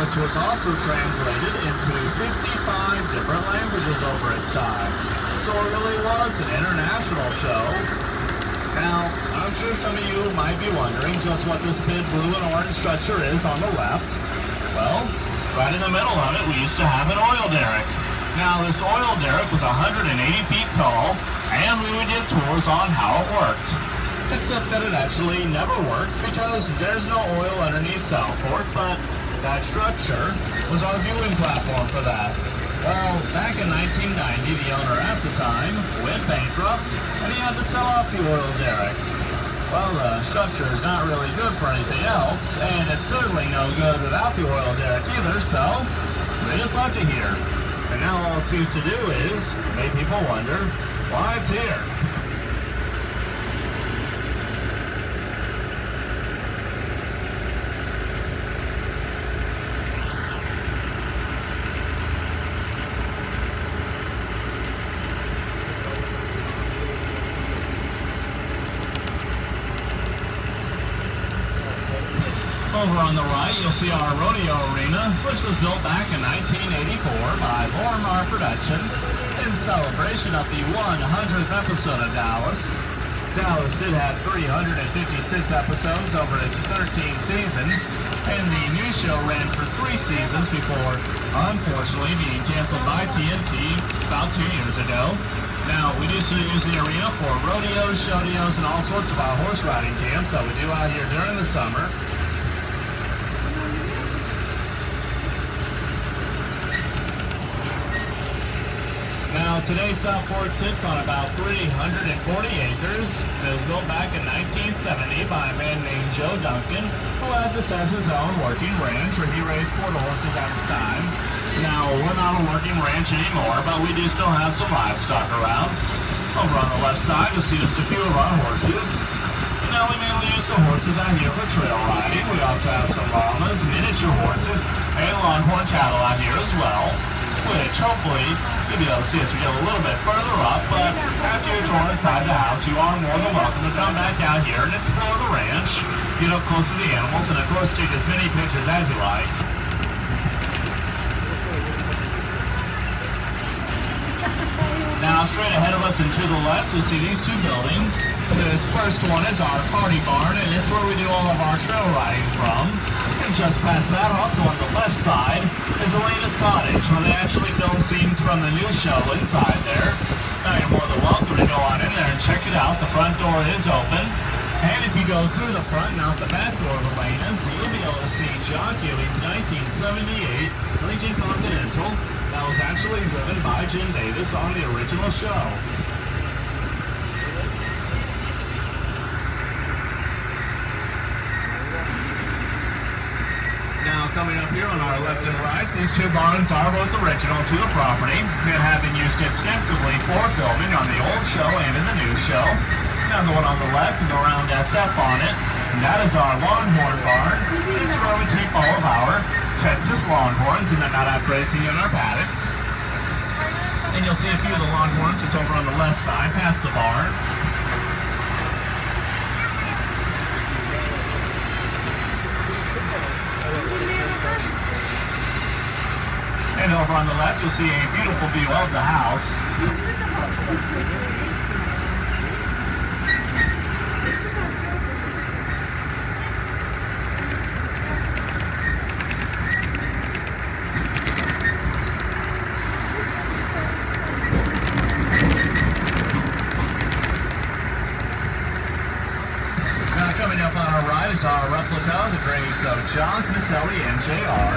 this was also translated into 55 different languages over its time. So it really was an international show. Now, I'm sure some of you might be wondering just what this big blue and orange structure is on the left. Well, right in the middle of it, we used to have an oil derrick. Now, this oil derrick was 180 feet tall, and we would get tours on how it worked. Except that it actually never worked because there's no oil underneath Southfork, but that structure was our viewing platform for that. Well, back in 1990, the owner at the time went bankrupt, and he had to sell off the oil derrick. Well, the structure is not really good for anything else, and it's certainly no good without the oil derrick either, so they just left it here. And now all it seems to do is make people wonder why it's here. Over on the right, you'll see our rodeo arena, which was built back in 1984 by Vormar Productions in celebration of the 100th episode of Dallas. Dallas did have 356 episodes over its 13 seasons, and the new show ran for 3 seasons before, unfortunately, being canceled by TNT about 2 years ago. Now, we used to use the arena for rodeos, shodeos, and all sorts of our horse riding camps that we do out here during the summer. Now, today Southfork sits on about 340 acres. It was built back in 1970 by a man named Joe Duncan, who had this as his own working ranch where he raised quarter horses at the time. Now, we're not a working ranch anymore, but we do still have some livestock around. Over on the left side, you'll see just a few of our horses. Now, we mainly use the horses out here for trail riding. We also have some llamas, miniature horses, and longhorn cattle out here as well, which hopefully you'll be able to see as we go a little bit further up, but after your tour inside the house, you are more than welcome to come back out here and explore the ranch, get up close to the animals, and of course take as many pictures as you like. Now, straight ahead of us and to the left, you'll see these 2 buildings. This first one is our party barn, and it's where we do all of our trail riding from. And just past that, also on the left side, is Elena's cottage, where they actually film scenes from the new show inside there. Now, you're more than welcome to go on in there and check it out. The front door is open. And if you go through the front and out the back door of Elena's, you'll be able to see John Ewing's 1978 Lincoln Continental that was actually driven by Jim Davis on the original show. Now, coming up here on our left and right, these 2 barns are both original to the property and have been used extensively for filming on the old show and in the new show. Now, the one on the left with the round SF on it, and that is our Longhorn barn. It's where we keep all of our Texas Longhorns and they're not out grazing in our paddocks. And you'll see a few of the Longhorns just over on the left side, past the barn. And over on the left, you'll see a beautiful view of the house. Our replica of the graves of John, Caselli, and J.R.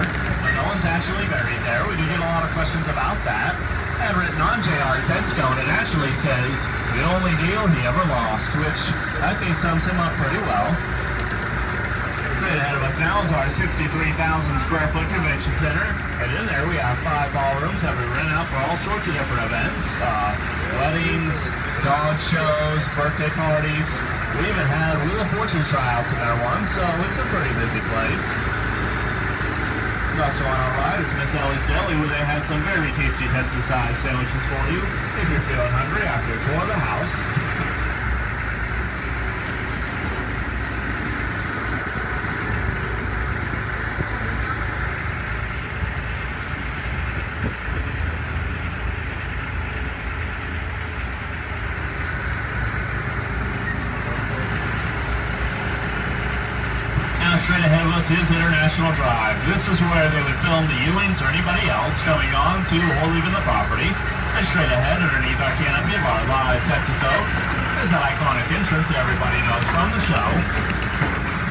No one's actually buried there. We do get a lot of questions about that. And written on J.R.'s headstone, it actually says, the only deal he ever lost, which I think sums him up pretty well. Straight ahead of us now is our 63,000 square foot convention center. And in there we have 5 ballrooms that we rent out for all sorts of different events. Weddings, dog shows, birthday parties. We even had Wheel of Fortune tryouts in there once, so it's a pretty busy place. Also on our right is Miss Ellie's Deli, where they have some very tasty pizza-sized sandwiches for you if you're feeling hungry after a tour of the house. straight ahead of us is International Drive. This is where they would film the Ewings or anybody else coming on to or leaving the property. And straight ahead, underneath our canopy of our live Texas Oaks, is that iconic entrance that everybody knows from the show.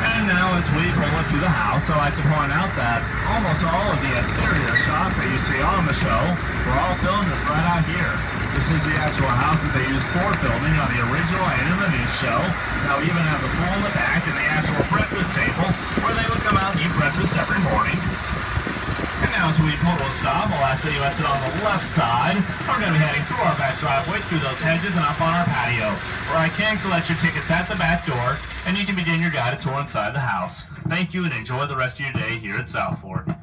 And now as we pull up to the house, I like to point out that almost all of the exterior shots that you see on the show were all filmed right out here. This is the actual house that they used for filming on the original and in the new show. Now we even have the pool in the back and the actual breakfast table where they would come out and eat breakfast every morning. And now as we pull to a stop, I'll ask that you exit on the left side. We're going to be heading through our back driveway, through those hedges, and up on our patio, where I can collect your tickets at the back door, and you can begin your guided tour inside the house. Thank you, and enjoy the rest of your day here at Southfork.